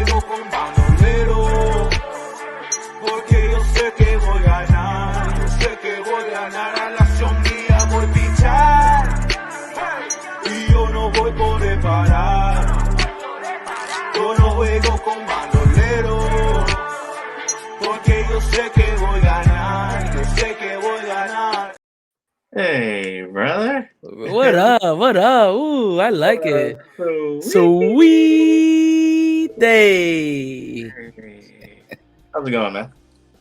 juego con bandolero, porque yo sé que voy a ganar, yo sé que voy a ganar, a la acción mía voy a pichar, y yo no voy por parar, yo no juego con bandolero, porque yo sé que voy a ganar, yo sé que voy a ganar. Hey, brother. What up? What up? Ooh, I like it. Sweet Day. Hey. How's it going, man?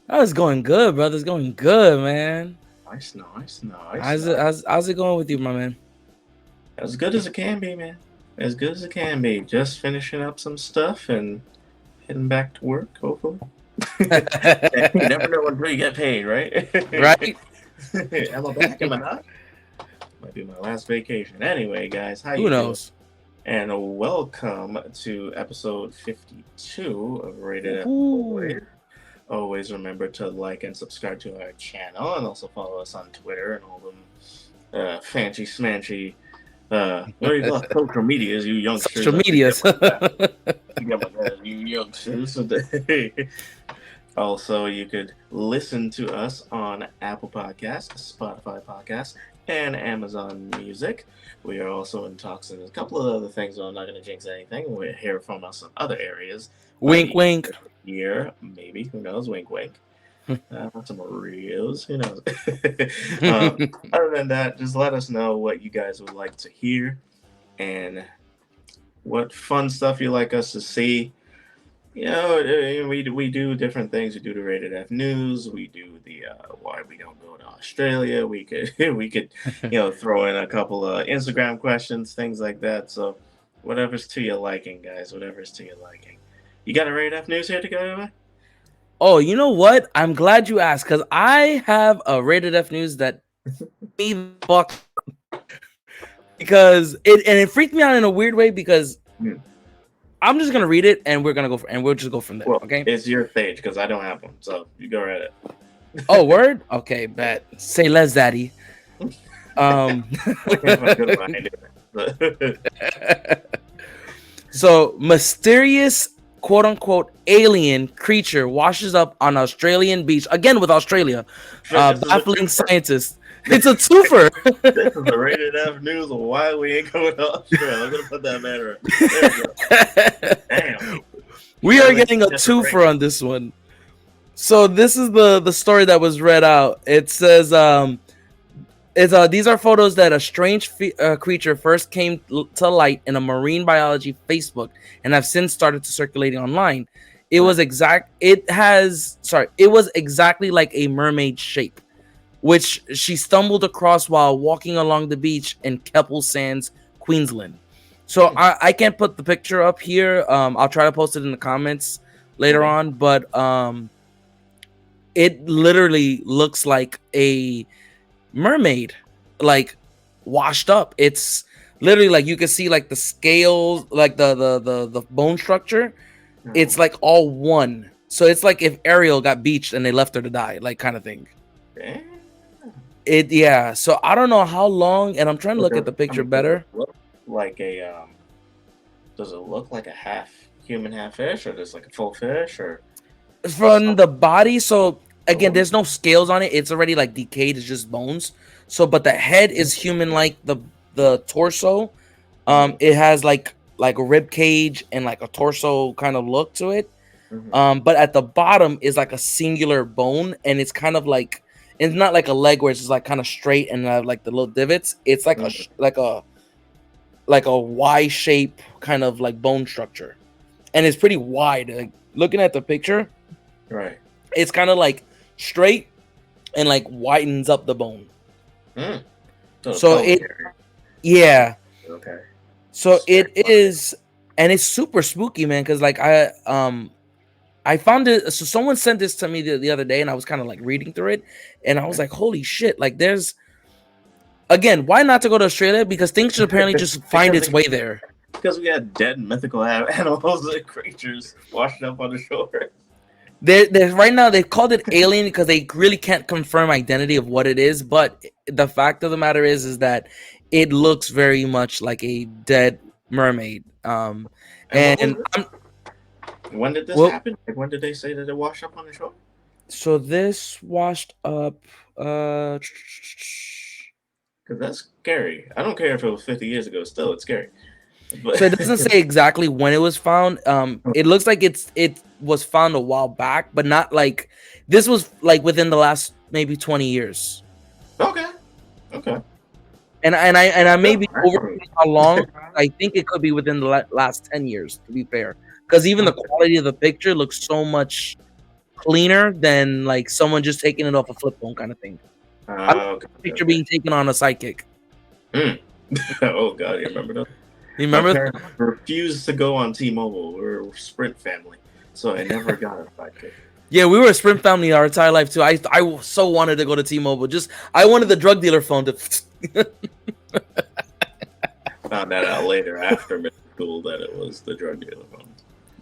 Oh, it's going good, brother. It's going good, man. Nice. How's it going with you, my man? As good as it can be, man. As good as it can be. Just finishing up some stuff and heading back to work, hopefully. You never know until you get paid, right? Right? Am I back? Am I not? Might be my last vacation. Anyway, guys, how you Who knows? doing? And welcome to episode 52 of Rated F. Ooh. Always remember to like and subscribe to our channel, and also follow us on Twitter and all them fancy smanchy what do you call it? Social medias, you youngsters. Social medias. You youngsters. Also, you could listen to us on Apple Podcasts, Spotify Podcasts, and Amazon Music. We are also in talks and a couple of other things, so I'm not going to jinx anything. We'll hear from us in other areas. Wink, wink. Year, maybe. Who knows? Wink, wink. Some reels. Who knows? Other than that, just let us know what you guys would like to hear and what fun stuff you like us to see. You know, we do different things. We do the Rated F news. We do the why we don't go to Australia. We could throw in a couple of Instagram questions, things like that. So whatever's to your liking, guys. Whatever's to your liking. You got a Rated F news here to go over? Oh, you know what? I'm glad you asked, because I have a Rated F news that me the fuck because it freaked me out in a weird way because I'm just gonna read it and we'll just go from there. Well, okay, it's your stage because I don't have one, so you go right ahead. Oh, word? Okay, bet. Say less, daddy. So mysterious quote-unquote alien creature washes up on Australian beach again with Australia, baffling scientists. It's a twofer. This is a Rated F news of why we ain't going to Australia. I'm gonna put that banner. Damn. We are getting a twofer on this one. So this is the story that was read out. It says these are photos that a strange creature first came to light in a marine biology Facebook and have since started to circulate online. It was exactly like a mermaid shape, which she stumbled across while walking along the beach in Keppel Sands, Queensland. So I can't put the picture up here. I'll try to post it in the comments later on, but it literally looks like a mermaid, like washed up. It's literally like you can see like the scales, like the bone structure. It's like all one. So it's like if Ariel got beached and they left her to die, like kind of thing. So I don't know how long, and I'm trying to look at the picture better. Does it look like a half human, half fish, or just like a full fish, or from the body? So again, there's no scales on it. It's already like decayed. It's just bones. So, but the head is human, like the torso. It has like a rib cage and like a torso kind of look to it. But at the bottom is like a singular bone, and it's kind of like, it's not like a leg where it's just like kind of straight and like the little divots. It's like a Y shape kind of like bone structure, and it's pretty wide. Like looking at the picture, right? It's kind of like straight and like widens up the bone. So it, yeah. Okay. So it is, and it's super spooky, man. Because like I found it. So someone sent this to me the other day, and I was kind of like reading through it, and I was like, holy shit! Like there's, again, why not to go to Australia? Because things should apparently just find its way there. Because we had dead mythical animals and creatures washed up on the shore. There's right now they've called it alien because they really can't confirm identity of what it is. But the fact of the matter is that it looks very much like a dead mermaid. Was When did this Well, happen? Like, when did they say that it washed up on the shore? so this washed up. Uh, Because that's scary. I don't care if it was 50 years ago. Still, it's scary. But so it doesn't say exactly when it was found. It looks like it was found a while back, but not like this was like within the last maybe 20 years. okay, okay. And I may be Alright. over how long. I think it could be within the last 10 years, to be fair, because even the quality of the picture looks so much cleaner than like someone just taking it off a flip phone kind of thing. Okay, Picture being taken on a sidekick. Oh God, you remember that? You My remember? parents refused to go on T-Mobile. We're a Sprint family, so I never got a sidekick. Yeah, we were a Sprint family our entire life too. I so wanted to go to T-Mobile. Just I wanted the drug dealer phone to. Found that out later after middle school that it was the drug dealer phone.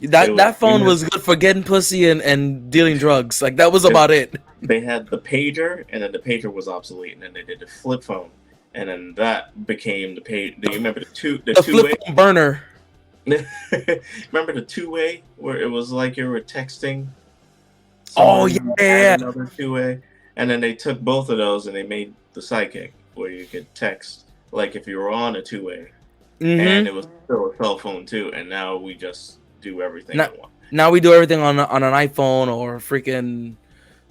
That phone was good for getting pussy and dealing drugs. Like that was about it. They had the pager, and then the pager was obsolete, and then they did the flip phone, and then that became the page. Do you remember the two-way? Flip phone burner. Remember the two-way where it was like you were texting? Oh someone, yeah. another two-way, and then they took both of those and they made the sidekick where you could text like if you were on a two-way, and it was still a cell phone too. And now we just do everything in one. Now we do everything on an iPhone or freaking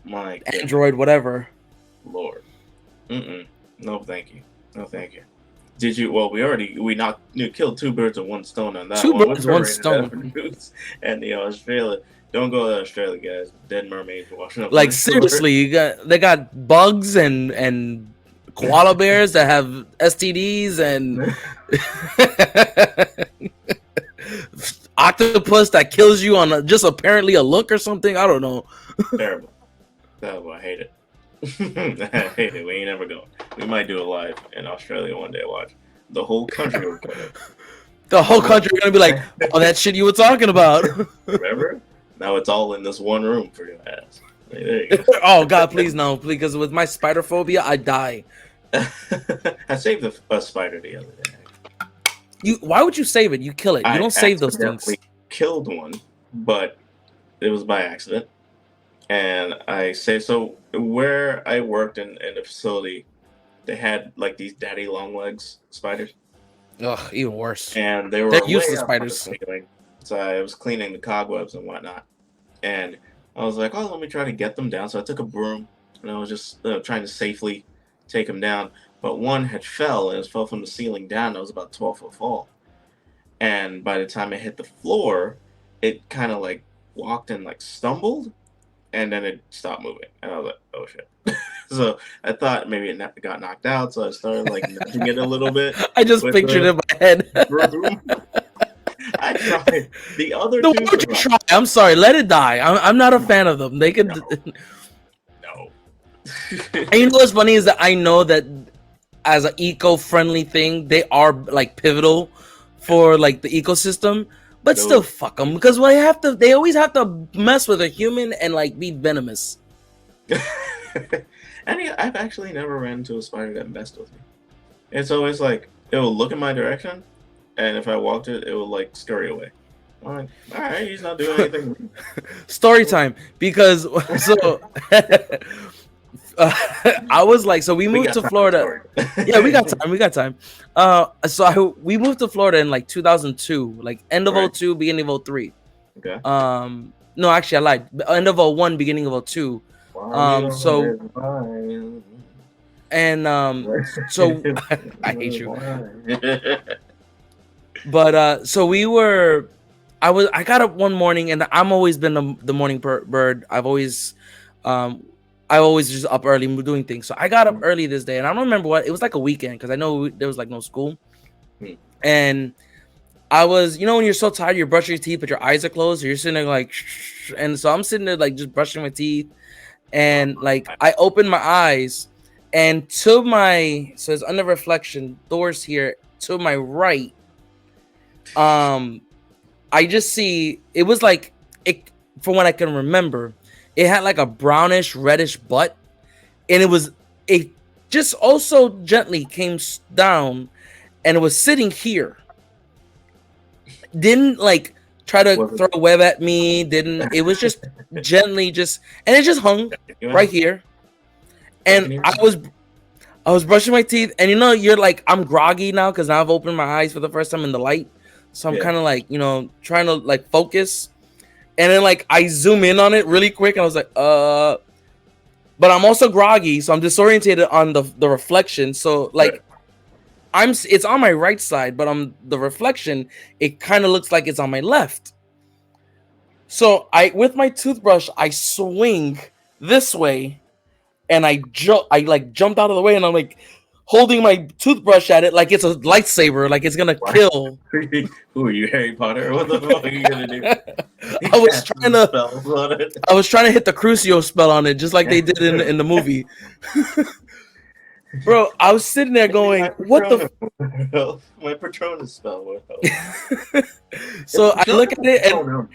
My Android, whatever. Lord, no, thank you, no, thank you. Did you? Well, we killed two birds with one stone on that. Two one. birds, one stone. And the Australia, don't go to Australia, guys. Dead mermaids washing up. Like seriously, they got bugs and koala bears that have STDs and octopus that kills you on just apparently a look or something. I don't know. Terrible. I hate it. I hate it. We ain't ever going. We might do a live in Australia one day. Watch. The whole country will go. The whole country are gonna be like, "Oh, that shit you were talking about." Remember? Now it's all in this one room for your ass. There you go. Oh God, please no, please, because with my spider phobia, I die. I saved a spider the other day. Why would you save it? You kill it. You don't save those things. I killed one, but it was by accident. And I say so. Where I worked in a facility, they had like these daddy long legs spiders. Ugh, even worse. And they're useless spiders. So I was cleaning the cobwebs and whatnot, and I was like, "Oh, let me try to get them down." So I took a broom and I was just trying to safely take them down. But one had fell and it fell from the ceiling down. It was about 12-foot fall, and by the time it hit the floor, it kind of like walked and like stumbled. And then it stopped moving, and I was like, "Oh shit!" So I thought maybe it got knocked out, so I started like nudging it a little bit. I just pictured it in my head. I tried. The other no, two. Why would you try? I'm sorry, let it die. I'm not a fan of them. They could. No. And you know what's funny is that I know that as an eco-friendly thing, they are like pivotal for like the ecosystem. But still, fuck them, because they always have to mess with a human and like be venomous. I've actually never ran into a spider that messed with me. It's always like it will look in my direction, and if I walked it, it will like scurry away. I'm like, all right, he's not doing anything. Story time, because so I was like, so we moved to Florida. Yeah, we got time. We moved to Florida in like 2002, like end of 02, beginning of 03. Okay. No, actually I lied. End of 01, beginning of 02. So I hate you. But so I got up one morning, and I'm always been the morning bird. I've always just up early doing things. So I got up early this day, and I don't remember what it was, like a weekend, because I know there was like no school. And I was, when you're so tired, you're brushing your teeth, but your eyes are closed. So you're sitting there like, and so I'm sitting there like just brushing my teeth, and like I opened my eyes, and so it's under reflection doors here to my right. I just see it was like it, from what I can remember. It had like a brownish, reddish butt, and it just also gently came down, and it was sitting here. Didn't like Tried to Was throw a web at me. Didn't. It was just gently and it just hung right here. And I was brushing my teeth, and you're like, I'm groggy now because now I've opened my eyes for the first time in the light. So I'm kind of like, trying to like focus. And then like I zoom in on it really quick, and I was like, but I'm also groggy, so I'm disorientated on the reflection. So like it's on my right side, but on the reflection, it kind of looks like it's on my left. So with my toothbrush, I swing this way, and I jumped out of the way, and I'm like holding my toothbrush at it like it's a lightsaber, like it's gonna kill. Who are you, Harry Potter? What the fuck are you gonna do? I was trying to hit the Crucio spell on it, just like they did in the movie. Bro, I was sitting there going, "What the?" My Patronus spell. So I look at it, and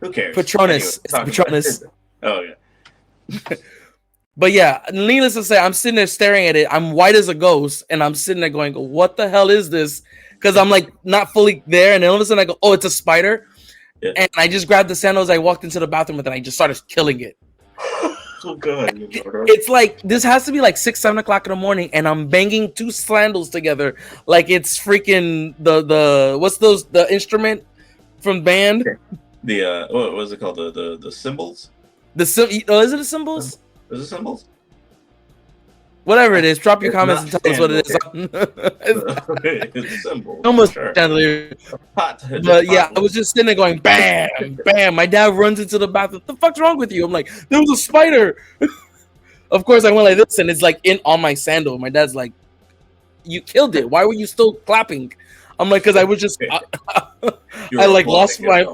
who cares? Patronus, it's Patronus. Oh yeah. But yeah, needless to say, I'm sitting there staring at it. I'm white as a ghost, and I'm sitting there going, "What the hell is this?" Because I'm like not fully there, and then all of a sudden I go, "Oh, it's a spider!" Yeah. And I just grabbed the sandals. I walked into the bathroom, and I just started killing it. So good. It's like this has to be like 6, 7 o'clock in the morning, and I'm banging 2 sandals together like it's freaking the what's the instrument from band? The what was it called? The cymbals? Is it the cymbals? Is it cymbals? Whatever it is, drop your comments and tell us what it is. It's cymbals. Almost sure. But yeah, I was just sitting there going, bam, bam. My dad runs into the bathroom. What the fuck's wrong with you? I'm like, there was a spider. Of course, I went like this, and it's like on my sandal. My dad's like, you killed it. Why were you still clapping? I'm like, because I was just, I like lost my.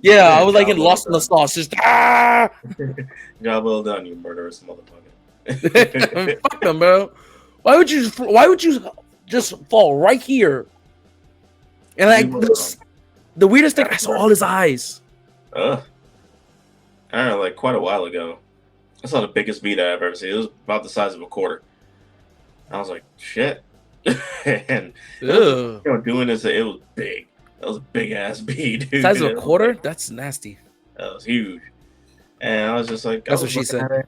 Yeah, I was like lost in the sauce. Just Job well done, you murderous motherfucker. Fuck them, bro. Why would you just fall right here? And like the weirdest thing, I saw all his eyes. I don't know, like quite a while ago, I saw the biggest beat I've ever seen. It was about the size of a quarter. I was like, shit. And doing this, it was big. That was a big ass beat, dude. Size of a quarter? That's nasty. That was huge. And I was just like, that's what she said.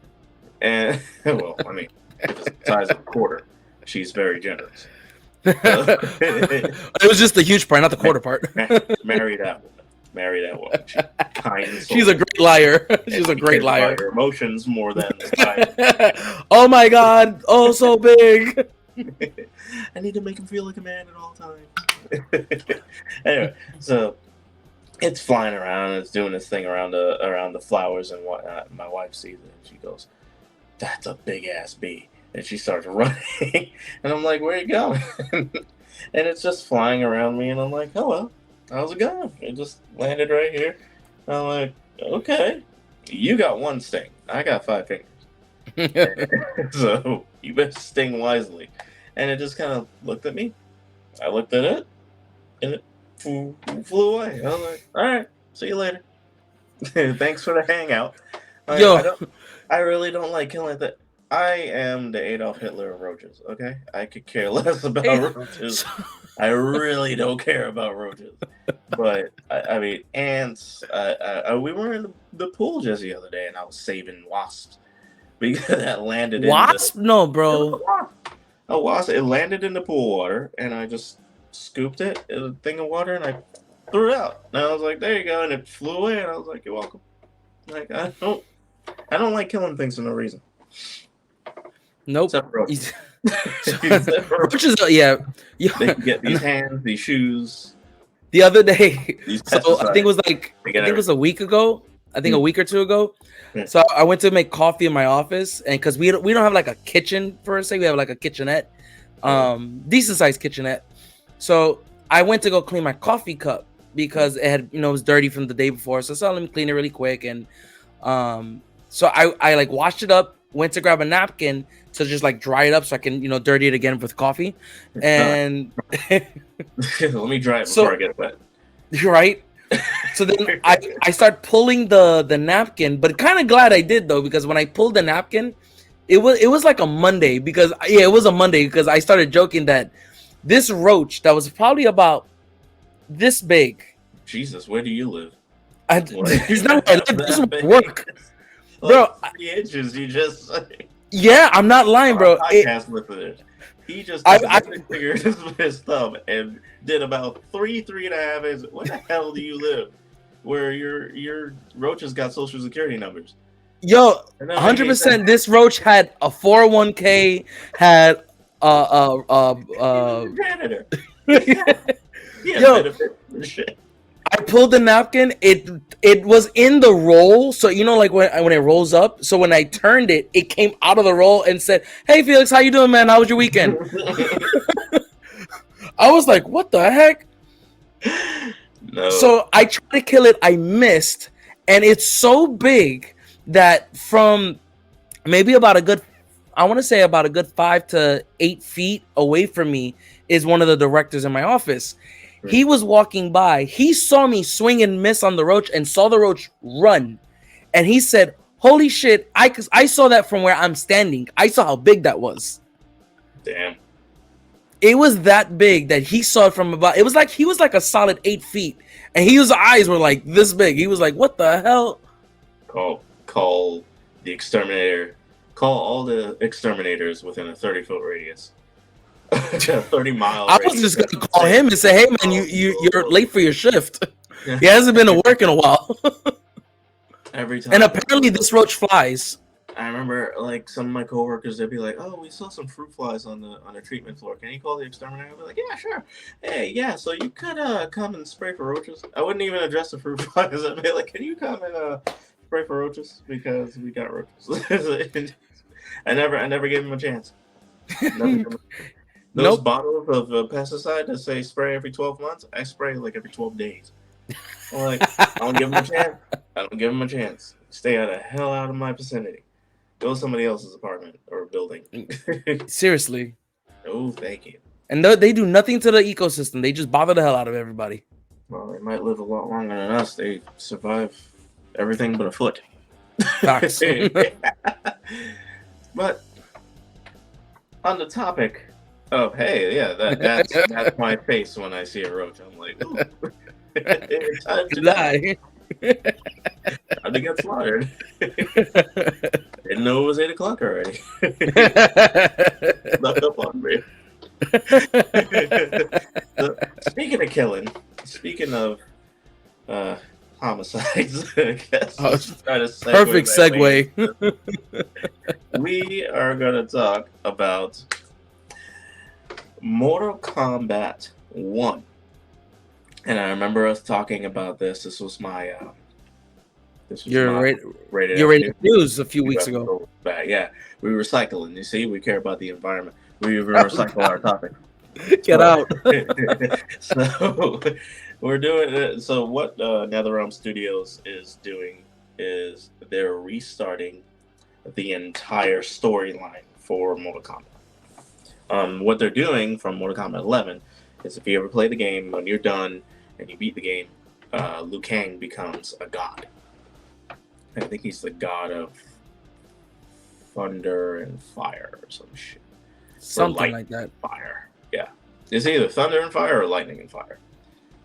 And well, I mean, if it's the size of a quarter, she's very generous. It was just the huge part, not the quarter part. Marry that woman. She's a great liar. She's a great liar. Her emotions more than the oh my god! Oh, so big. I need to make him feel like a man at all times. Anyway, so it's flying around. It's doing its thing around the flowers and whatnot. My wife sees it and she goes, "That's a big ass bee." And she starts running, and I'm like, "Where are you going?" And it's just flying around me, and I'm like, "Hello, how's it going?" It just landed right here. I'm like, "Okay, you got 1 sting. I got 5 fingers, so you better sting wisely." And it just kind of looked at me. I looked at it, and it flew away. I was like, "All right, see you later. Thanks for the hangout." I really don't like killing that. I am the Adolf Hitler of roaches, okay? I could care less about roaches. I really don't care about roaches. But, I mean, ants. We were in the pool just the other day, and I was saving wasps. Because that landed in wasp? No, bro. A wasp. It landed in the pool water, and I just scooped it in a thing of water, and I threw it out. And I was like, there you go. And it flew away, and I was like, you're welcome. Like, I don't like killing things for no reason. Nope. Except for roaches. Roaches, yeah. They can get these hands, these shoes. The other day, so I think it was a week ago. I think a week or 2 ago. Yeah. So I went to make coffee in my office, and because we don't have like a kitchen per se, we have like a kitchenette, decent sized kitchenette. So I went to go clean my coffee cup because it had, it was dirty from the day before. So let me clean it really quick, and so I like washed it up. Went to grab a napkin to just like dry it up so I can, dirty it again with coffee. And let me dry it before I get wet. You're right. So then I start pulling the napkin, but kind of glad I did though, because when I pulled the napkin, it was like a Monday because it was a Monday because I started joking that this roach that was probably about this big Jesus, where do you live? It's not where I live. This is That where I big. work, bro. 3 inches. You just Yeah, I'm not lying, bro. podcast with it. He just took his finger with his thumb and did about 3.5 inches. Where the hell do you live? Where your roaches got social security numbers? Yo, 100%. This roach had a 401k, had janitor. Yo, I pulled the napkin. It was in the roll, so you know, like when it rolls up. So when I turned it, it came out of the roll and said, "Hey Felix, how you doing, man? How was your weekend?" I was like, "What the heck?" No. So I tried to kill it. I missed, and it's so big that from maybe about a good, I want to say about a good 5 to 8 feet away from me is one of the directors in my office. He was walking by. He saw me swing and miss on the roach and saw the roach run. And he said, "Holy shit, I saw that from where I'm standing. I saw how big that was." Damn. It was that big that he saw it from about, it was like he was like a solid 8 feet. And his eyes were like this big. He was like, "What the hell?" Call the exterminator. Call all the exterminators within a 30-foot radius. 30-mile. I was just gonna call him and say, "Hey man, you're late for your shift. He hasn't been to work in a while." Every time. And apparently this roach flies. I remember, like, some of my coworkers, they'd be like, "Oh, we saw some fruit flies on the treatment floor. Can you call the exterminator?" I'd be like, "Yeah, sure. Hey, yeah. So you could come and spray for roaches." I wouldn't even address the fruit flies. I'd be like, "Can you come and spray for roaches because we got roaches." I never gave him a chance. Those bottles of pesticide that say spray every 12 months, I spray like every 12 days. I'm like, I don't give him a chance. I don't give him a chance. Stay the hell out of my vicinity. Go to somebody else's apartment or building. Seriously. Oh, thank you. And they do nothing to the ecosystem. They just bother the hell out of everybody. Well, they might live a lot longer than us. They survive everything but a foot. Facts. But on the topic of, hey, yeah, that's my face when I see a roach. I'm like, ooh. Time to die. Time to get slaughtered. Didn't know it was 8 o'clock already. Left up on me. So, speaking of killing, speaking of homicides, I guess. Perfect segue. We are going to talk about Mortal Kombat 1. And I remember us talking about this. This was my your rated news a few weeks ago. Yeah, we were recycling. You see, we care about the environment. We recycle our topic. Get out. So we're doing. So what NetherRealm Studios is doing is they're restarting the entire storyline for Mortal Kombat. What they're doing from Mortal Kombat 11 is, if you ever play the game, when you're done and you beat the game, Liu Kang becomes a god. I think he's the god of thunder and fire or some shit. Something like that. Fire. Yeah. It's either thunder and fire or lightning and fire.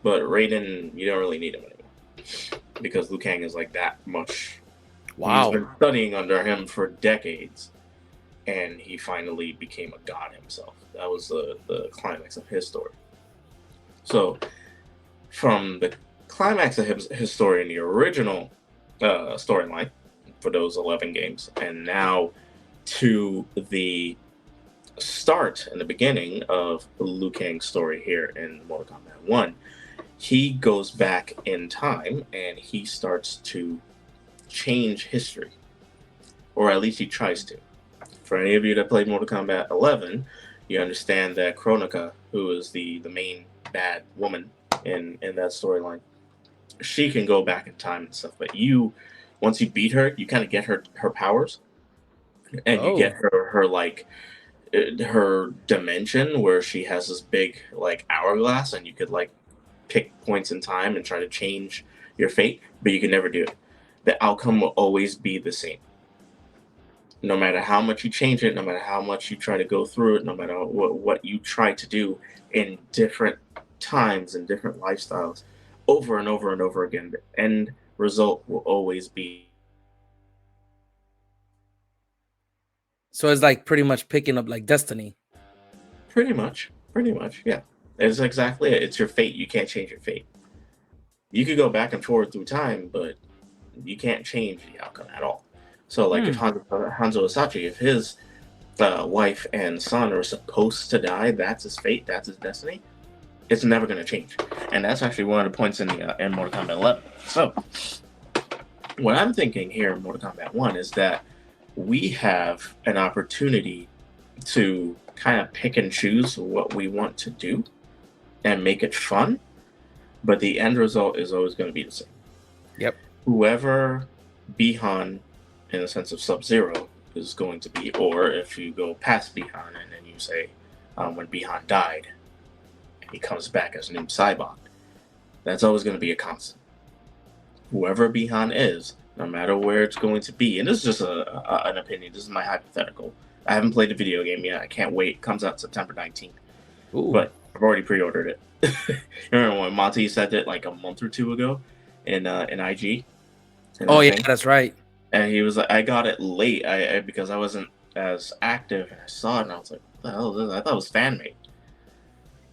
But Raiden, you don't really need him anymore. Because Liu Kang is like that much. Wow. He's been studying under him for decades. And he finally became a god himself. That was the climax of his story. So, from the climax of his story in the original storyline for those 11 games, and now to the start and the beginning of Liu Kang's story here in Mortal Kombat 1, he goes back in time and he starts to change history. Or at least he tries to. For any of you that played Mortal Kombat 11, you understand that Kronika, who is the main bad woman in that storyline, she can go back in time and stuff. But once you beat her, you kind of get her powers, and you get her like her dimension where she has this big like hourglass, and you could like pick points in time and try to change your fate, but you can never do it. The outcome will always be the same. No matter how much you change it, no matter how much you try to go through it, no matter what you try to do in different times and different lifestyles, over and over and over again. The end result will always be. So it's like pretty much picking up like Destiny. Pretty much, yeah. It's exactly it. It's your fate. You can't change your fate. You could go back and forward through time, but you can't change the outcome at all. So, like, if Hanzo Asachi, if his wife and son are supposed to die, that's his fate, that's his destiny. It's never going to change, and that's actually one of the points in the in Mortal Kombat 11. So, what I'm thinking here in Mortal Kombat 1 is that we have an opportunity to kind of pick and choose what we want to do and make it fun, but the end result is always going to be the same. Yep. Whoever Bihan, in the sense of Sub-Zero, is going to be, or if you go past Bihan and then you say when Bihan died and he comes back as Noob Saibot, that's always going to be a constant. Whoever Bihan is, no matter where it's going to be, and this is just an opinion, this is my hypothetical. I haven't played the video game yet. I can't wait. It comes out September 19th. Ooh. But I've already pre-ordered it. Remember when Monty said it like a month or two ago in IG? Oh yeah, that's right. And he was like, I got it late because I wasn't as active, and I saw it and I was like, what the hell is this? I thought it was fan made.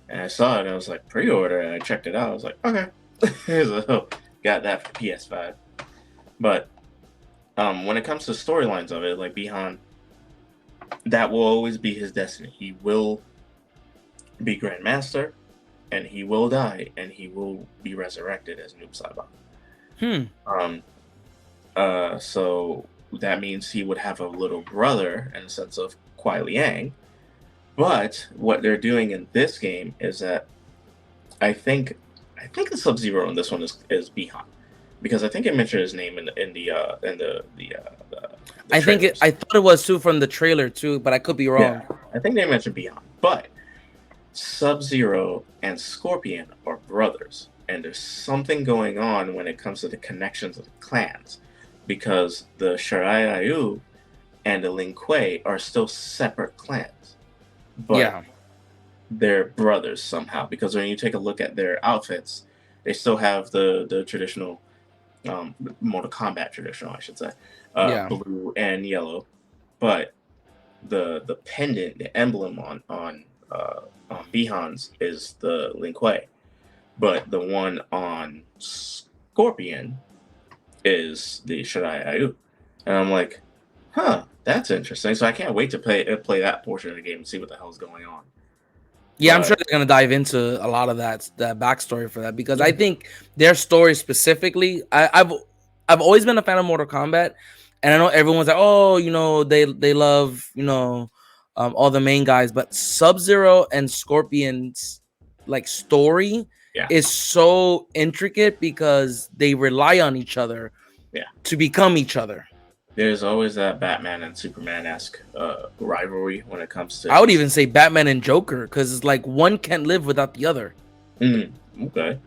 And I saw it and I was like, pre-order, and I checked it out. I was like, okay. So, got that for PS5. But when it comes to storylines of it, like Bihan, that will always be his destiny. He will be Grandmaster, and he will die, and he will be resurrected as Noob Saibot. So that means he would have a little brother in the sense of Kuai Liang. But what they're doing in this game is that I think the Sub-Zero in this one is Bihan, because I think it mentioned his name in the I think I thought it was too from the trailer too, but I could be wrong. Yeah, I think they mentioned Bihan, but Sub-Zero and Scorpion are brothers, and there's something going on when it comes to the connections of the clans, because the Shirai Ryu and the Lin Kuei are still separate clans, but they're brothers somehow, because when you take a look at their outfits, they still have the traditional Mortal Kombat traditional, I should say, blue and yellow, but the pendant, the emblem on Bihan's is the Lin Kuei, but the one on Scorpion is the Shirai Ryu. And I'm like, that's interesting. So I can't wait to play that portion of the game and see what the hell's going on. Yeah, I'm sure they're gonna dive into a lot of that backstory for that, because I think their story specifically, I've always been a fan of Mortal Kombat, and I know everyone's like, oh, you know, they love, you know, all the main guys, but Sub-Zero and Scorpion's like story is so intricate because they rely on each other to become each other. There's always that Batman and Superman-esque rivalry when it comes to. I would even say Batman and Joker, because it's like one can't live without the other. Okay.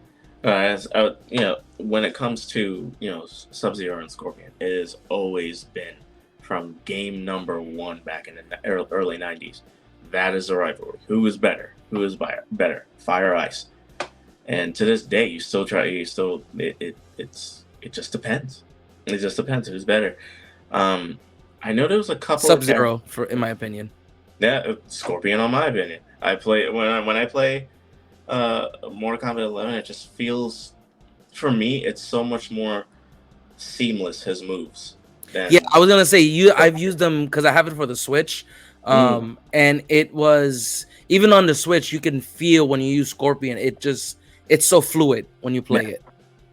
You know, when it comes to, you know, Sub-Zero and Scorpion, it has always been from game number 1 back in the early 90s. That is the rivalry. Who is better? Who is better? Fire or ice? And to this day, it just depends. It just depends who's better. I know there was a couple Sub-Zero, in my opinion. Yeah, Scorpion, in my opinion. I play when I play Mortal Kombat 11. It just feels, for me, it's so much more seamless, his moves. Yeah, I was gonna say I've used them because I have it for the Switch, and it was, even on the Switch, you can feel when you use Scorpion. It's so fluid when you play it.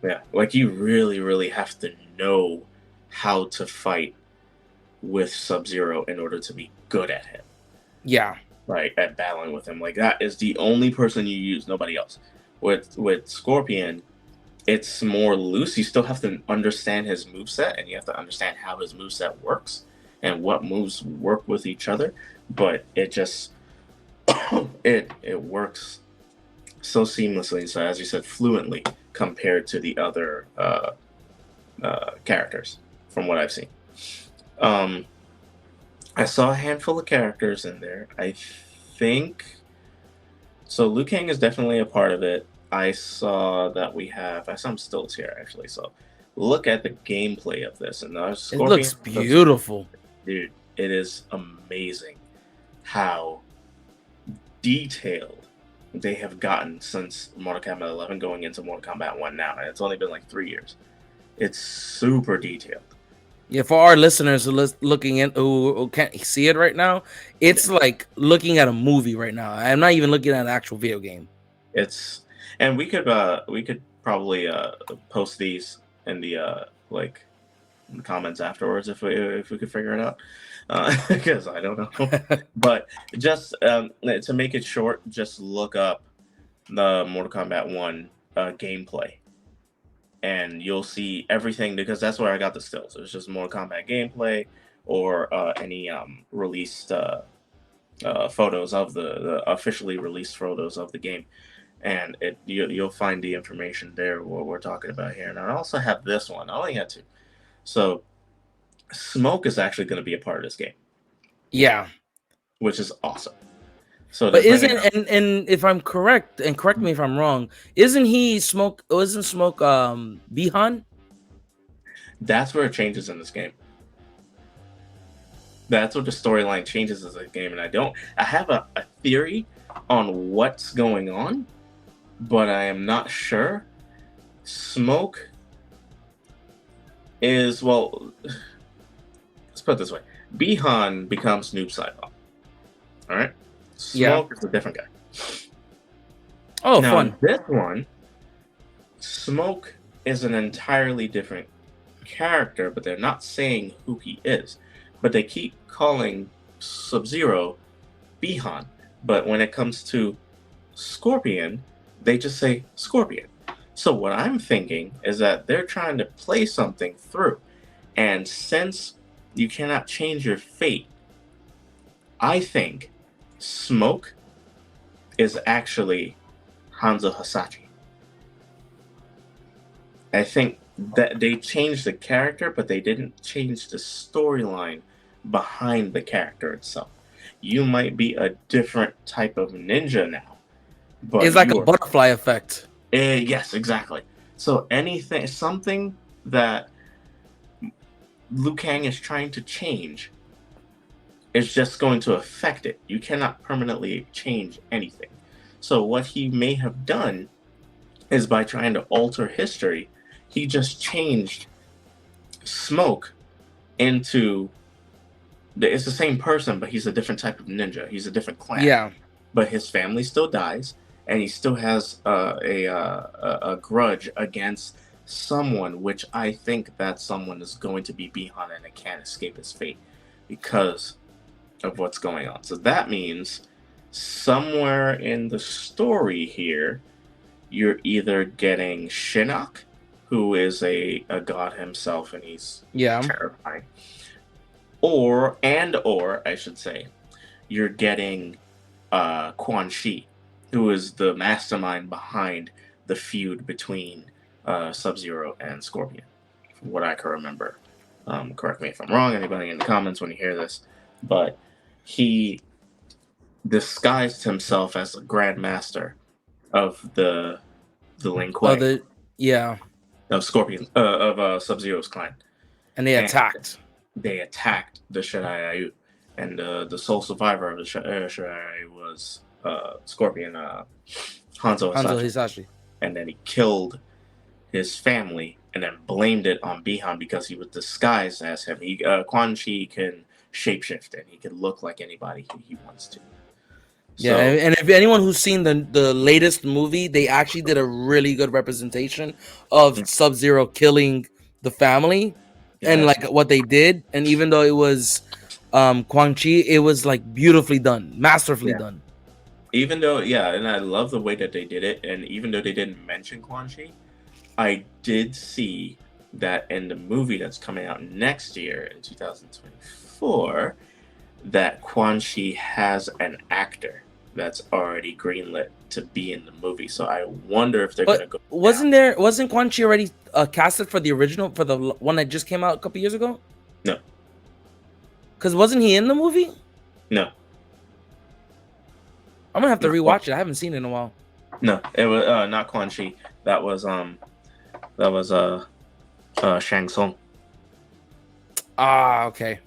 Yeah, like you really, really have to know how to fight with Sub-Zero in order to be good at him. Yeah. Like at battling with him. Like that is the only person you use, nobody else. With Scorpion, it's more loose. You still have to understand his moveset, and you have to understand how his moveset works and what moves work with each other. But it just it works so seamlessly, so as you said, fluently, compared to the other characters, from what I've seen. I saw a handful of characters in there. I think so. Liu Kang is definitely a part of it. I saw that we have. I have some stills here actually. So look at the gameplay of this, and our It looks Scorpion. beautiful. Dude, it is amazing how detailed they have gotten since Mortal Kombat 11 going into Mortal Kombat 1 now, and it's only been like 3 years. It's super detailed. Yeah, for our listeners looking in who can't see it right now, it's like looking at a movie right now. I'm not even looking at an actual video game. It's and we could probably post these in the like in the comments afterwards if we could figure it out because I don't know. But just to make it short, just look up the Mortal Kombat 1 gameplay, and you'll see everything because that's where I got the stills. It was just Mortal Kombat gameplay or any released photos of the officially released photos of the game, and you'll find the information there what we're talking about here. And I also have this one. I only got two. So Smoke is actually going to be a part of this game. Yeah, which is awesome. So, but isn't and if I'm correct, and correct me if I'm wrong, isn't Smoke Bihan? That's where it changes in this game. That's what the storyline changes in this game, and I have a theory on what's going on, but I am not sure. Smoke is, well, let's put it this way. Bihan becomes Noob Saibot. All right? Smoke is a different guy. Oh, now, fun. This one, Smoke is an entirely different character, but they're not saying who he is. But they keep calling Sub-Zero Bihan. But when it comes to Scorpion, they just say Scorpion. So what I'm thinking is that they're trying to play something through. And since you cannot change your fate, I think Smoke is actually Hanzo Hasashi. I think that they changed the character, but they didn't change the storyline behind the character itself. You might be a different type of ninja now, but it's like a butterfly effect. Yes, exactly. So something that Liu Kang is trying to change is just going to affect it. You cannot permanently change anything. So what he may have done is by trying to alter history, he just changed Smoke into it's the same person, but he's a different type of ninja. He's a different clan. Yeah. But his family still dies, and he still has a grudge against someone, which I think that someone is going to be Bihan, and it can't escape his fate because of what's going on. So that means somewhere in the story here, you're either getting Shinnok, who is a god himself, and he's terrifying. Or I should say, you're getting Quan Chi, who is the mastermind behind the feud between Sub-Zero and Scorpion, from what I can remember. Correct me if I'm wrong, anybody in the comments when you hear this. But he disguised himself as the Grand Master of the Lin Kuei. Of Scorpion, of Sub-Zero's clan. And they attacked. They attacked the Shirai Ryu. And the sole survivor of the Shirai Ryu was Scorpion, Hanzo Hasashi. And then he killed his family and then blamed it on Bihan because he was disguised as him. Quan Chi can shapeshift, and he can look like anybody he wants to. Yeah, and if anyone who's seen the latest movie, they actually did a really good representation of Sub-Zero killing the family and like what they did. And even though it was Quan Chi, it was like beautifully done, masterfully done. Even though, and I love the way that they did it. And even though they didn't mention Quan Chi, I did see that in the movie that's coming out next year in 2024, that Quan Chi has an actor that's already greenlit to be in the movie. So I wonder if they're going to go. Wasn't Quan Chi already casted for the original, for the one that just came out a couple years ago? No. Because wasn't he in the movie? No. I'm going to have to rewatch it. I haven't seen it in a while. No, it was not Quan Chi. That was Shang Tsung. Ah, okay.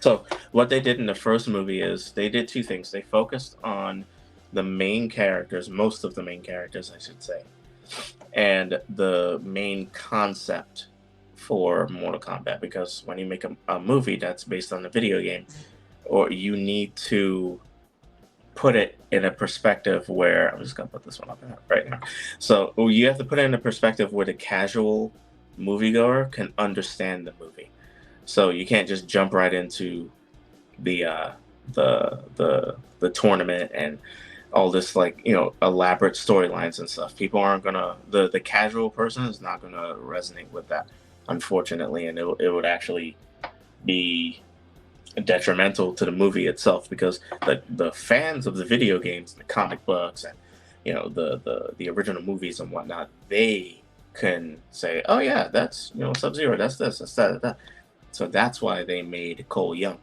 So what they did in the first movie is they did two things. They focused on the main characters, most of the main characters, I should say, and the main concept for Mortal Kombat. Because when you make a movie that's based on a video game, or you need to put it in a perspective where I'm just gonna put this one up right now. So you have to put it in a perspective where the casual moviegoer can understand the movie. So you can't just jump right into the the tournament and all this, like, elaborate storylines and stuff. People aren't gonna, the casual person is not gonna resonate with that, unfortunately, and it would actually be detrimental to the movie itself, because the fans of the video games, the comic books, and the original movies and whatnot, they can say, oh yeah, that's Sub-Zero, that's this, that's that. So that's why they made Cole Young.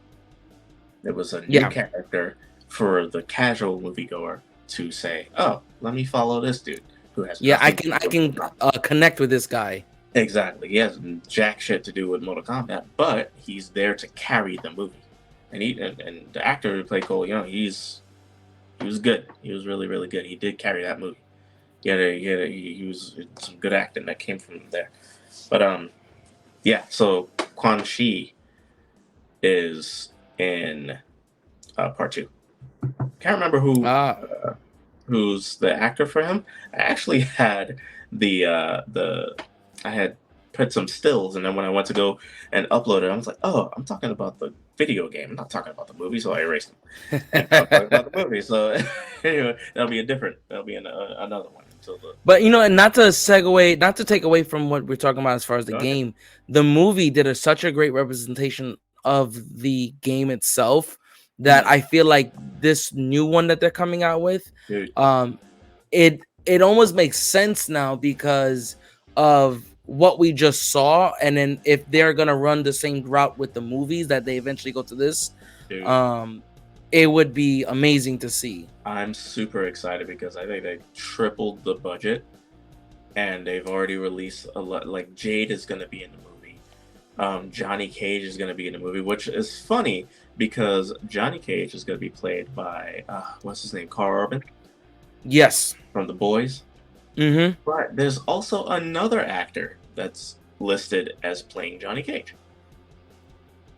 It was a new character for the casual moviegoer to say, oh, let me follow this dude who has I can connect with this guy. Exactly. He has jack shit to do with Mortal Kombat, but he's there to carry the movie. And the actor who played Cole Young, he was good. He was really, really good. He did carry that movie. He was some good acting that came from there. But so Quan Chi is in part 2. Can't remember who's the actor for him. I actually had I had put some stills, and then when I went to go and upload it, I was like, oh, I'm talking about the video game. I'm not talking about the movie, so I erased them. And I'm talking about the movie, so anyway, that'll be another one. But and not to take away from what we're talking about as far as the game, the movie did such a great representation of the game itself that I feel like this new one that they're coming out with, it almost makes sense now because of what we just saw. And then if they're gonna run the same route with the movies that they eventually go to this, it would be amazing to see. I'm super excited because I think they tripled the budget, and they've already released a lot. Like, Jade is going to be in the movie. Johnny Cage is going to be in the movie, which is funny because Johnny Cage is going to be played by what's his name, Carl Urban. Yes, from The Boys. Mm-hmm. But there's also another actor that's listed as playing Johnny Cage.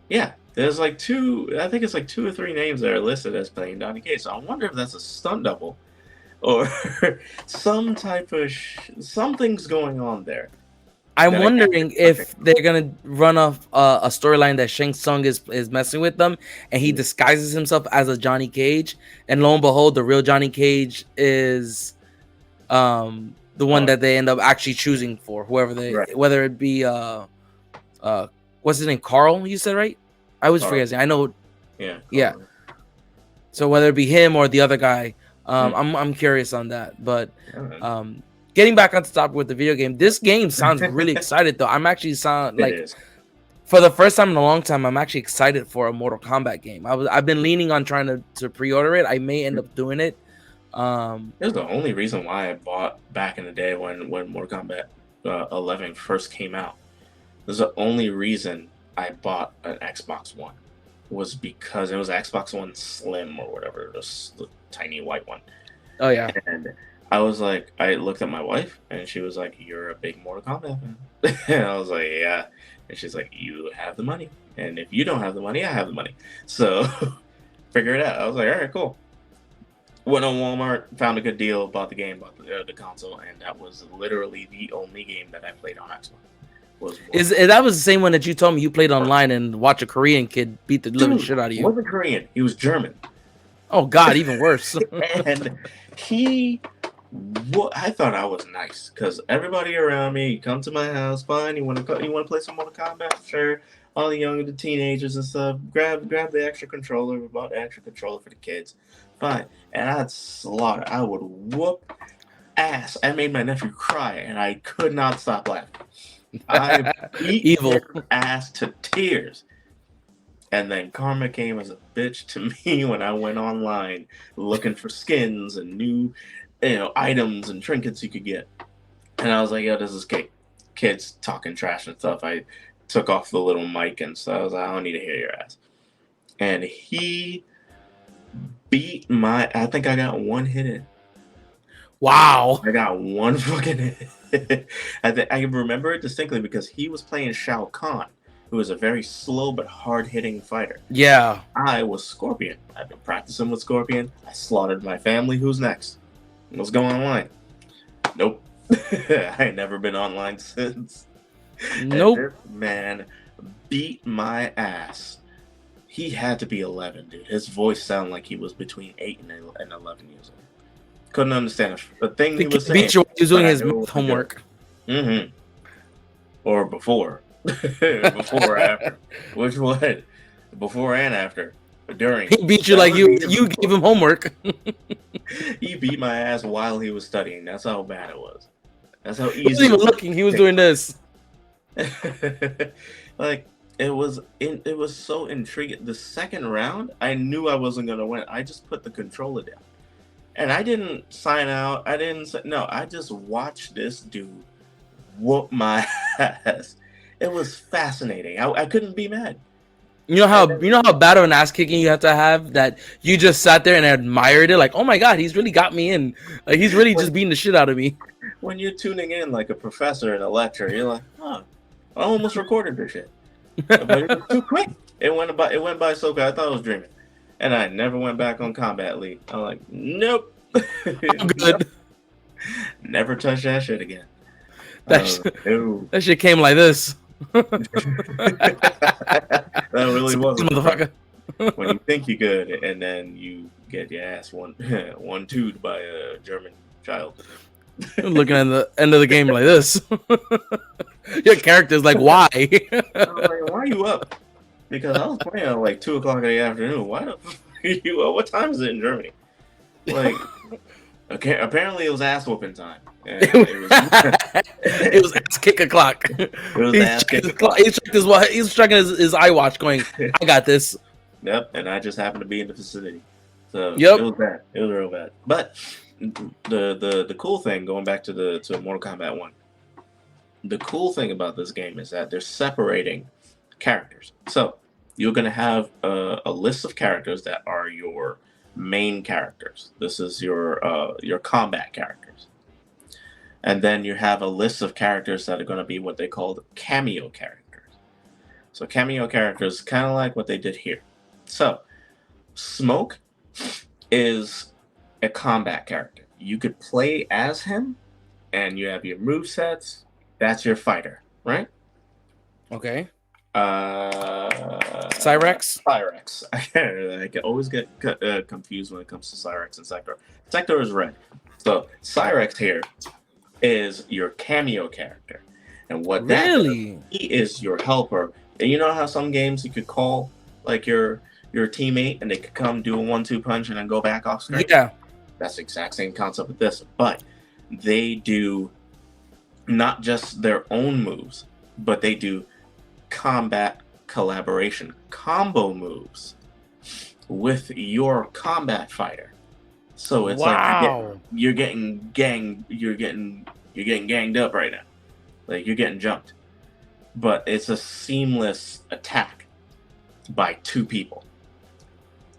Yeah. There's like I think it's like 2 or 3 names that are listed as playing Johnny Cage. So I wonder if that's a stunt double or some type of something's going on there. I'm wondering if they're gonna run off a storyline that Shang Tsung is messing with them, and he disguises himself as a Johnny Cage, and lo and behold, the real Johnny Cage is the one that they end up actually choosing for whoever whether it be what's his name, Carl? You said right? I always forget his name. I know. Yeah. So whether it be him or the other guy, I'm curious on that. But getting back on top with the video game, this game sounds really excited though. I'm actually for the first time in a long time, I'm actually excited for a Mortal Kombat game. I've been leaning on trying to pre-order it. I may end up doing it. It was the only reason why I bought back in the day when Mortal Kombat 11 first came out. It was the only reason I bought an Xbox One, was because it was Xbox One Slim or whatever, the tiny white one. Oh yeah. And I was like, I looked at my wife and she was like, "You're a big Mortal Kombat fan." And I was like, "Yeah." And she's like, "You have the money, and if you don't have the money, I have the money. So figure it out." I was like, "All right, cool." Went on Walmart, found a good deal, bought the game, bought the console, and that was literally the only game that I played on Xbox. That was the same one that you told me you played online and watched a Korean kid beat the living shit out of you? He wasn't Korean. He was German. Oh God, even worse. And I thought I was nice because everybody around me, you come to my house, fine. You want to play some Mortal Kombat? Sure. All the teenagers and stuff, grab the extra controller. We bought the extra controller for the kids. Fine. And I'd slaughter. I would whoop ass. I made my nephew cry, and I could not stop laughing. I beat her ass to tears. And then karma came as a bitch to me when I went online looking for skins and new items and trinkets you could get. And I was like, yo, this is kids talking trash and stuff. I took off the little mic and stuff. I was like, I don't need to hear your ass. And he beat I think I got one hit in. Wow. I got one fucking hit. I remember it distinctly because he was playing Shao Kahn, who is a very slow but hard-hitting fighter. Yeah. I was Scorpion. I've been practicing with Scorpion. I slaughtered my family. Who's next? Let's go online. Nope. I ain't never been online since. Nope. And this man beat my ass. He had to be 11, dude. His voice sounded like he was between 8 and 11 years old. Couldn't understand the thing he was saying. Beat you when he was doing his homework. Mm-hmm. Or before. Before or after. Which one? Before and after. During. He beat you like you gave him homework. He beat my ass while he was studying. That's how bad it was. That's how easy. He wasn't even looking. He was doing this. Like it was so intriguing. The second round, I knew I wasn't gonna win. I just put the controller down, and I didn't sign out. I just watched this dude whoop my ass. It was fascinating. I couldn't be mad. You know how bad of an ass kicking you have to have that you just sat there and admired it, like, oh my god, he's really got me in. Like he's really just beating the shit out of me. When you're tuning in like a professor in a lecture, you're like, oh, I almost recorded this shit. But it was too quick. It went by so quick. I thought I was dreaming. And I never went back on Kombat League. I'm like, nope. I'm good. Never touch that shit again. That shit came like this. That really wasn't. Motherfucker. When you think you're good and then you get your ass one-two'd by a German child. Looking at the end of the game like this. Your character's like, why? I was like, why are you up? Because I was playing at like 2 o'clock in the afternoon. Why the fuck are you up? What time is it in Germany? Like, okay, apparently it was ass whooping time. It was ass kick o'clock. It was ass kick o'clock. He's checking his iWatch going, I got this. Yep, and I just happened to be in the vicinity. So yep. It was bad. It was real bad. But the cool thing, going back to Mortal Kombat 1, the cool thing about this game is that they're separating characters. So you're going to have a list of characters that are your main characters. This is your combat characters. And then you have a list of characters that are going to be what they call cameo characters. So cameo characters, kind of like what they did here. So Smoke is a combat character. You could play as him, and you have your movesets. That's your fighter, right? Okay. Cyrex. I can always get confused when it comes to Cyrex and Sector. Sector is red. So Cyrex here is your cameo character. And what that really? He is your helper. And you know how some games you could call like your teammate and they could come do a 1-2 punch and then go back off screen? Yeah. That's the exact same concept with this. But they do not just their own moves, but they do combat collaboration combo moves with your combat fighter. So it's like you're getting ganged up right now. Like you're getting jumped. But it's a seamless attack by 2 people.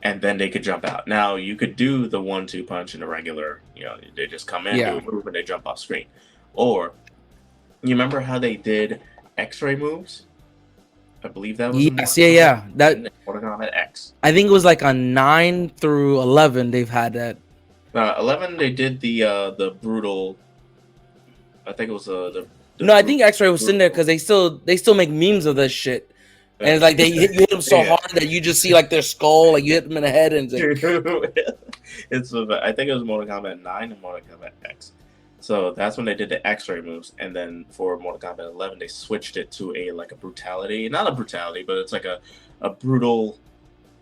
And then they could jump out. Now you could do the 1-2 punch in a regular, they just come in, do a move, and they jump off screen. Or you remember how they did X-ray moves? I believe that was that Mortal Kombat X. I think it was like on 9 through 11 they've had that. 11 they did the brutal. I think it was the no, I think X-ray was in there because they still make memes of this shit. And it's like you hit them so hard that you just see like their skull, like you hit them in the head, and it's like... I think it was Mortal Kombat 9 and Mortal Kombat X. So that's when they did the X-ray moves, and then for Mortal Kombat 11 they switched it to a brutality, not a brutality, but it's like a brutal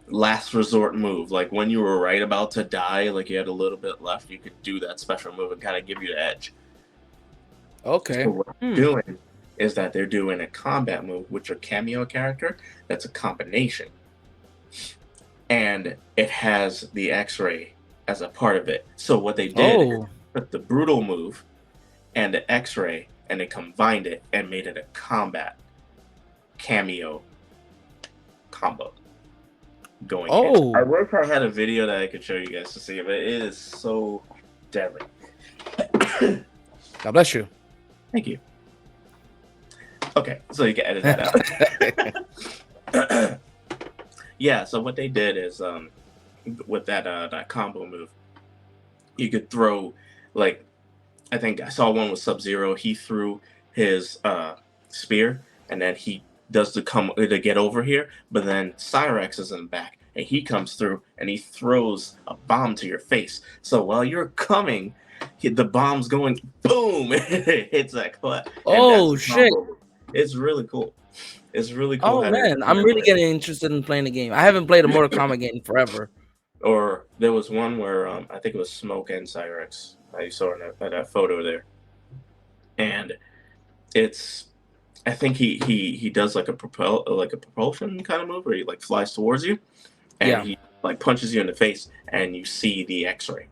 last resort move. Like when you were right about to die, like you had a little bit left, you could do that special move and kind of give you the edge. Okay. So what they're doing is that they're doing a combat move with your cameo character that's a combination. And it has the X-ray as a part of it. So what they did took the brutal move and the X-ray, and they combined it and made it a combat cameo combo going in. I wish I had a video that I could show you guys to see, but it is so deadly. God bless you. Thank you. Okay, so you can edit that out. Yeah, so what they did is with that combo move, you could throw, like, I think I saw one with Sub-Zero. He threw his spear, and then he does to get over here, but then Cyrex is in the back, and he comes through, and he throws a bomb to your face. So while you're coming, the bomb's going boom, it hits that clip. Oh shit! It's really cool. It's really cool. Oh man, I'm really getting interested in playing the game. I haven't played a Mortal Kombat game forever. Or there was one where I think it was Smoke and Cyrex. I saw in that photo there, and it's, I think he does like a propulsion kind of move where he like flies towards you, and he like punches you in the face, and you see the X-ray.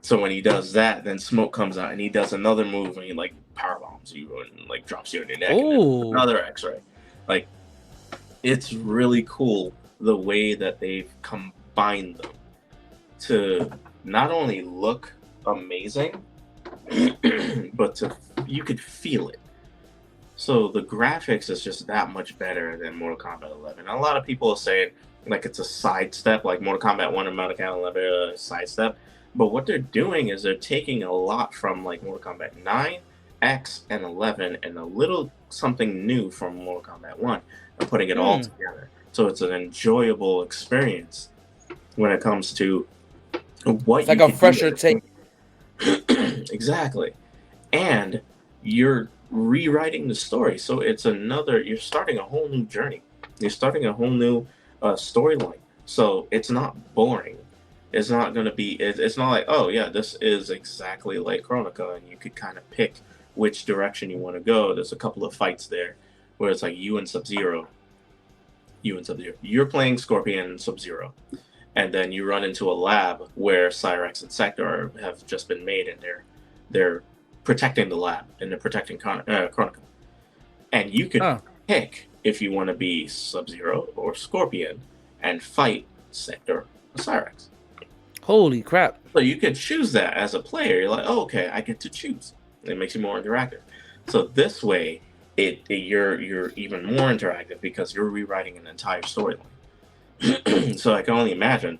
So when he does that, then Smoke comes out, and he does another move, and he like power bombs you and like drops you on your neck. And another X-ray. Like, it's really cool the way that they've combined them to not only look amazing, but you could feel it. So the graphics is just that much better than Mortal Kombat 11. A lot of people are saying like it's a sidestep, like Mortal Kombat 1 and Mortal Kombat 11 sidestep. But what they're doing is they're taking a lot from like Mortal Kombat 9, X, and 11, and a little something new from Mortal Kombat 1, and putting it all together. So it's an enjoyable experience when it comes to what it's like a fresher take. Exactly. And you're rewriting the story. So it's you're starting a whole new journey. You're starting a whole new storyline. So it's not boring. It's not going to be, it's not like, oh yeah, this is exactly like Chronica, and you could kind of pick which direction you want to go. There's a couple of fights there where it's like you and Sub-Zero. You're playing Scorpion and Sub-Zero. And then you run into a lab where Cyrex and Sector have just been made, and they're protecting the lab, and they're protecting Chronica. And you could pick if you want to be Sub-Zero or Scorpion and fight Sector or Cyrex. Holy crap. So you could choose that as a player. You're like, oh, okay, I get to choose. It makes you more interactive. So this way, you're even more interactive because you're rewriting an entire storyline. So I can only imagine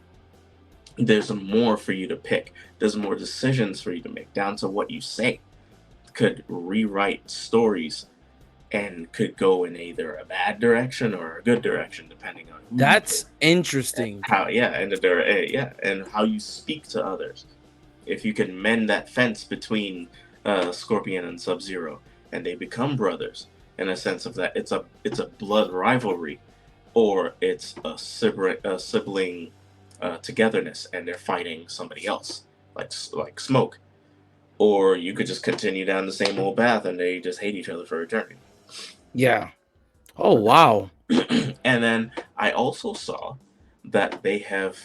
there's more for you to pick. There's more decisions for you to make, down to what you say. Could rewrite stories and could go in either a bad direction or a good direction, depending on who. That's interesting. And how you speak to others. If you can mend that fence between Scorpion and Sub-Zero, and they become brothers, in a sense of that it's a blood rivalry, or it's a sibling togetherness, and they're fighting somebody else, like Smoke. Or you could just continue down the same old path, and they just hate each other for eternity. Yeah. Oh, wow. And then I also saw that they have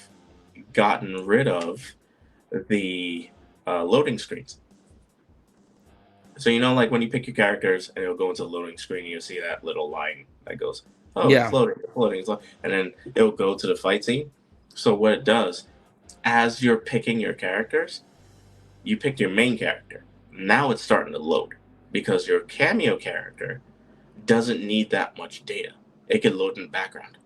gotten rid of the loading screens. So, like when you pick your characters and it'll go into the loading screen, and you'll see that little line that goes, oh, yeah, it's floating. And then it'll go to the fight scene. So what it does, as you're picking your characters, you picked your main character. Now it's starting to load, because your cameo character doesn't need that much data. It can load in the background.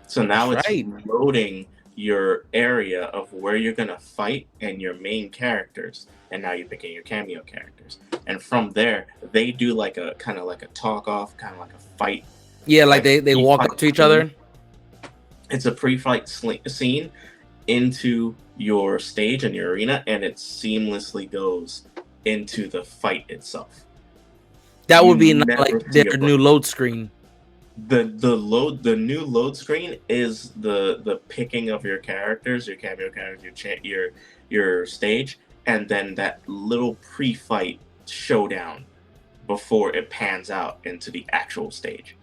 So now it's loading your area of where you're going to fight and your main characters. And now you're picking your cameo characters. And from there, they do like a kind of like a talk off, kind of like a fight. Yeah, like they walk up to each other. It's a pre-fight scene into your stage and your arena, and it seamlessly goes into the fight itself. That would be not like their new load screen. The new load screen is the picking of your characters, your cameo characters, your stage, and then that little pre-fight showdown before it pans out into the actual stage.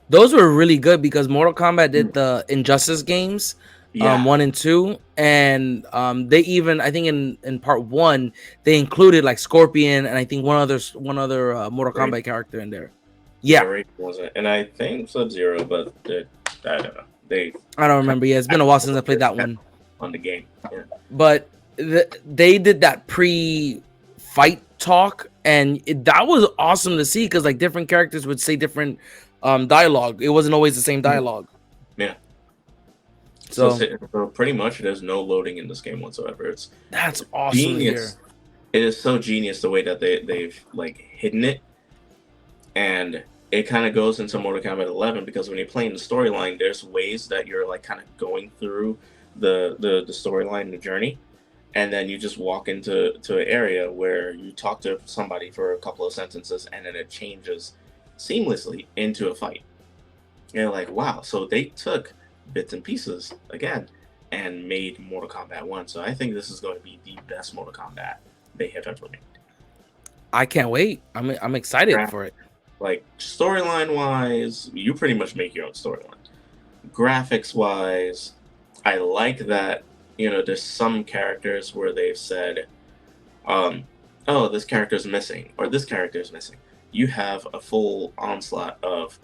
Those were really good, because Mortal Kombat did the Injustice games. Yeah, 1 and 2, and they even, I think in part 1 they included like Scorpion and I think one other Mortal Raiden. Kombat character in there. Yeah, Yeah, Raiden wasn't, and I think Sub-Zero, but I don't know. They I don't kind remember. Yeah, it's been a while since I played that of one. on the game. Yeah. But they did that pre-fight talk, and that was awesome to see because like different characters would say different dialogue. It wasn't always the same dialogue. Yeah. So So pretty much there's no loading in this game whatsoever. It's that's awesome to hear. genius. It is so genius the way that they've like hidden it, and it kind of goes into Mortal Kombat 11 because when you're playing the storyline, there's ways that you're like kind of going through the storyline, the journey, and then you just walk into an area where you talk to somebody for a couple of sentences, and then it changes seamlessly into a fight. And you're like, wow, so they took bits and pieces again and made Mortal Kombat 1. So I think this is going to be the best Mortal Kombat they have ever made. I can't wait. I'm excited for it. Like storyline wise, you pretty much make your own storyline. Graphics wise, I like that, there's some characters where they've said, oh, this character's missing, or this character's missing. You have a full onslaught of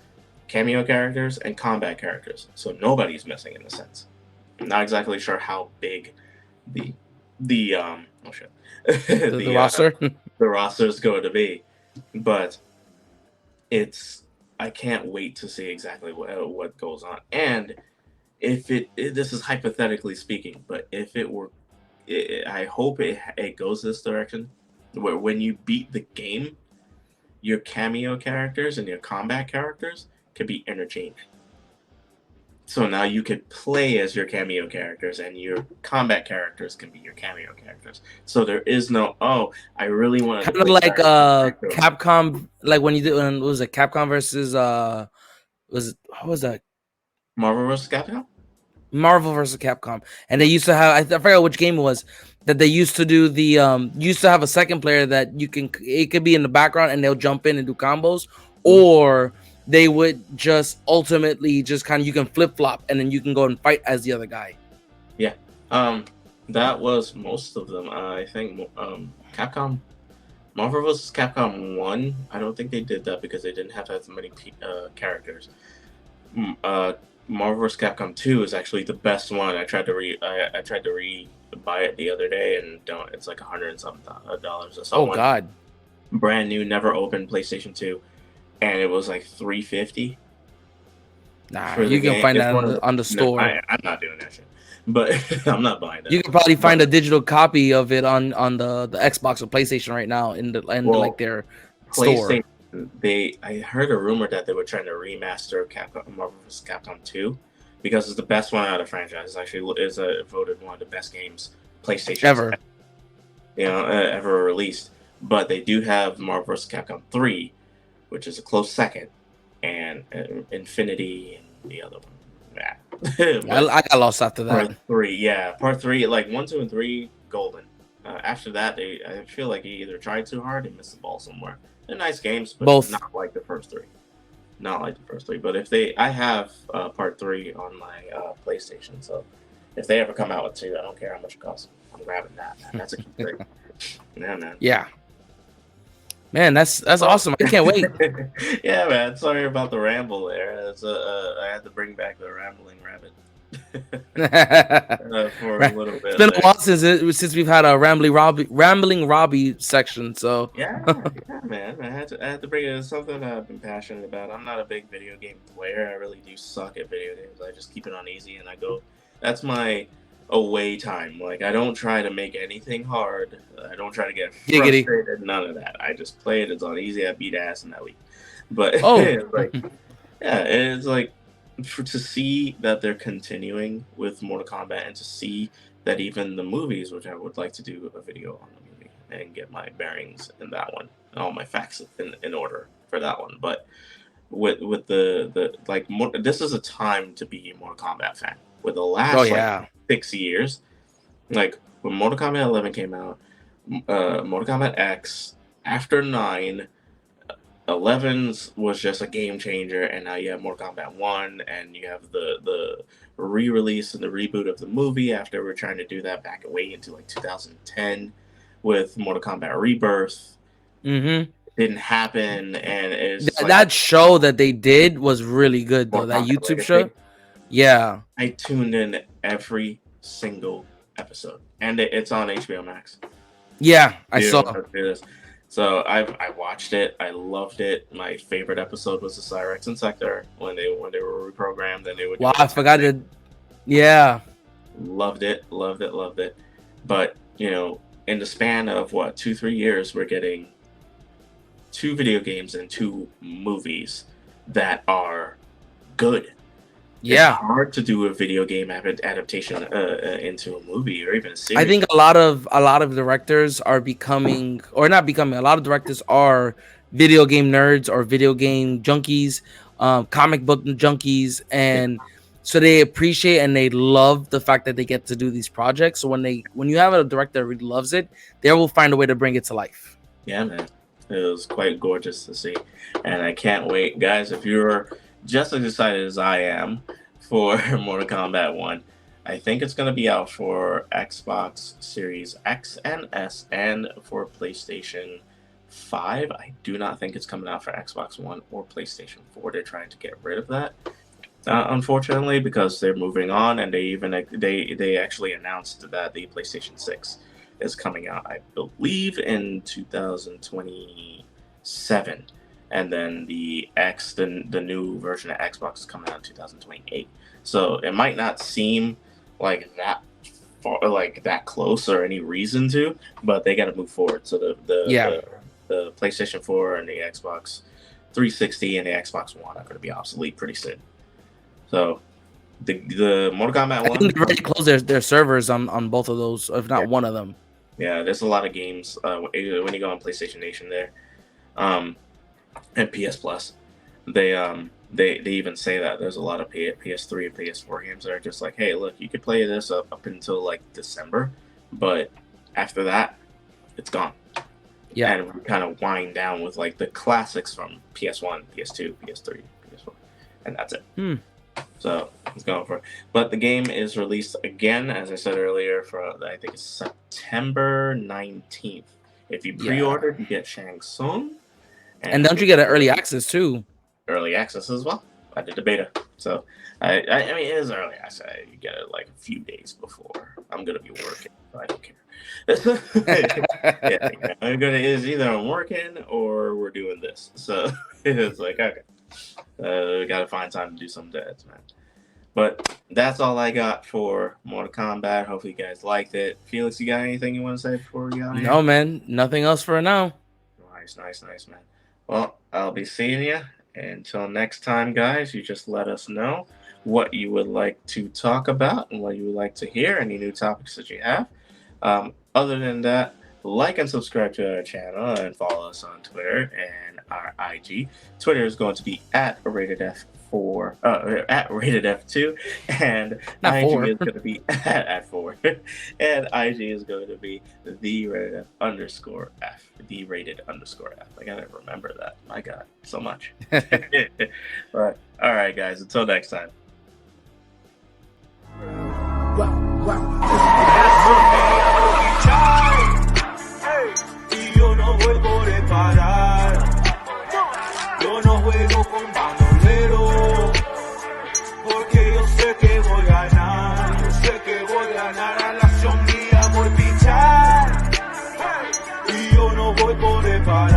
cameo characters and combat characters, so nobody's missing in a sense. I'm not exactly sure how big the oh shit The roster. The roster is going to be, but I can't wait to see exactly what goes on. And if this is hypothetically speaking, but if it were, I hope it goes this direction, where when you beat the game, your cameo characters and your combat characters can be interchanged. So now you could play as your cameo characters, and your combat characters can be your cameo characters. So there is no, I really want to Kind of like Capcom, like when what was it, Capcom versus what was that? Marvel vs. Capcom? Marvel versus Capcom. And they used to have, I forgot which game it was, that they used to do used to have a second player that it could be in the background and they'll jump in and do combos, or they would just ultimately just kind of, you can flip-flop and then you can go and fight as the other guy. Yeah. That was most of them. I think Capcom, Marvel vs. Capcom 1, I don't think they did that because they didn't have as many characters. Marvel vs. Capcom 2 is actually the best one. I tried to buy it the other day, and it's like $100 and something dollars. Oh God! Brand new, never opened PlayStation 2, and it was like $350. Nah, you can find that on the store. I'm not doing that shit, but I'm not buying that. You can probably find a digital copy of it on the Xbox or PlayStation right now in like their store. I heard a rumor that they were trying to remaster Marvel vs. Capcom 2 because it's the best one out of the franchise. It actually is voted one of the best games PlayStation ever, ever released. But they do have Marvel vs. Capcom 3, which is a close second, and Infinity and the other one. I got lost after that. Part 3, like 1, 2, and 3, golden. After that, I feel like he either tried too hard and missed the ball somewhere. They're nice games, but both not like the first 3. But I have part 3 on my PlayStation, so if they ever come out with 2, I don't care how much it costs. I'm grabbing that. That's a key thing. Yeah, man. Yeah. Man, that's awesome. I can't wait. Yeah, man. Sorry about the ramble there. I had to bring back the rambling rabbit. For a little bit. It's been a while since we've had a Rambeling Robbie section. So yeah, man. I had to bring it. It's something I've been passionate about. I'm not a big video game player. I really do suck at video games. I just keep it on easy and I go. That's my away time. Like I don't try to make anything hard. I don't try to get frustrated. None of that. I just play it. It's on easy. I beat ass in that week. But it's like, yeah, it's like. To see that they're continuing with Mortal Kombat, and to see that even the movies, which I would like to do a video on the movie and get my bearings in that one and all my facts in order for that one. But with the like, this is a time to be a Mortal Kombat fan. With the last 6 years, like when Mortal Kombat 11 came out, Mortal Kombat X, after 9, 11's was just a game changer, and now you have Mortal Kombat 1, and you have the re-release and the reboot of the movie after we're trying to do that back way into like 2010 with Mortal Kombat Rebirth. Mm-hmm. Didn't happen, and it's that show that they did was really good though. That YouTube show, yeah. I tuned in every single episode, and it's on HBO Max. Yeah, I saw. So I watched it. I loved it. My favorite episode was the Cyrex and Sector when they were reprogrammed, and they would. Wow, I forgot it. Yeah, loved it. But in the span of 2-3 years, we're getting 2 video games and 2 movies that are good. Yeah, it's hard to do a video game adaptation into a movie or even a series. I think a lot of directors are becoming, or not becoming. A lot of directors are video game nerds or video game junkies, comic book junkies, and so they appreciate and they love the fact that they get to do these projects. So when you have a director that really loves it, they will find a way to bring it to life. Yeah, man. It was quite gorgeous to see, and I can't wait, guys. If you're just as excited as I am for Mortal Kombat 1, I think it's going to be out for Xbox Series X and S and for PlayStation 5. I do not think it's coming out for Xbox One or PlayStation 4. They're trying to get rid of that, unfortunately, because they're moving on, and they actually announced that the PlayStation 6 is coming out, I believe, in 2027, and then the new version of Xbox is coming out in 2028. So it might not seem like that far, like that close, or any reason to, but they got to move forward. So the PlayStation 4 and the Xbox 360 and the Xbox One are going to be obsolete pretty soon. So the Mortal Kombat 1, I think they've already closed their servers on both of those, if not one of them. Yeah, there's a lot of games when you go on PlayStation Nation there, and PS Plus. They even say that there's a lot of PS3 and PS4 games that are just like, hey, look, you could play this up until like December, but after that, it's gone. Yeah, and we kind of wind down with like the classics from PS1, PS2, PS3, PS4, and that's it. So it's going for it. But the game is released again, as I said earlier, for I think it's September 19th. If you pre-order, you get Shang Tsung. And don't you get an early access too? Early access as well. I did the beta. So I mean, it is early access. You get it like a few days before. I'm gonna be working. So I don't care. It's either I'm working or we're doing this. So it's like, okay. We gotta find time to do some dads, man. But that's all I got for Mortal Kombat. Hopefully you guys liked it. Felix, you got anything you want to say before we go? No, man. Nothing else for now. Nice, man. Well, I'll be seeing you. Until next time, guys, you just let us know what you would like to talk about and what you would like to hear, any new topics that you have. Other than that, like and subscribe to our channel and follow us on Twitter and our IG. Twitter is going to be at RatedF4, at RatedF2, and IG is going to be at 4, and IG is going to be the rated _F, the rated _F. I gotta remember that. My God, so much. But all right, guys. Until next time. Y yo no vuelvo de parar. Yo no juego con bandolero, porque yo sé que voy a ganar. Yo sé que voy a ganar, a la acción mía voy a pichar. Y yo no voy por parar.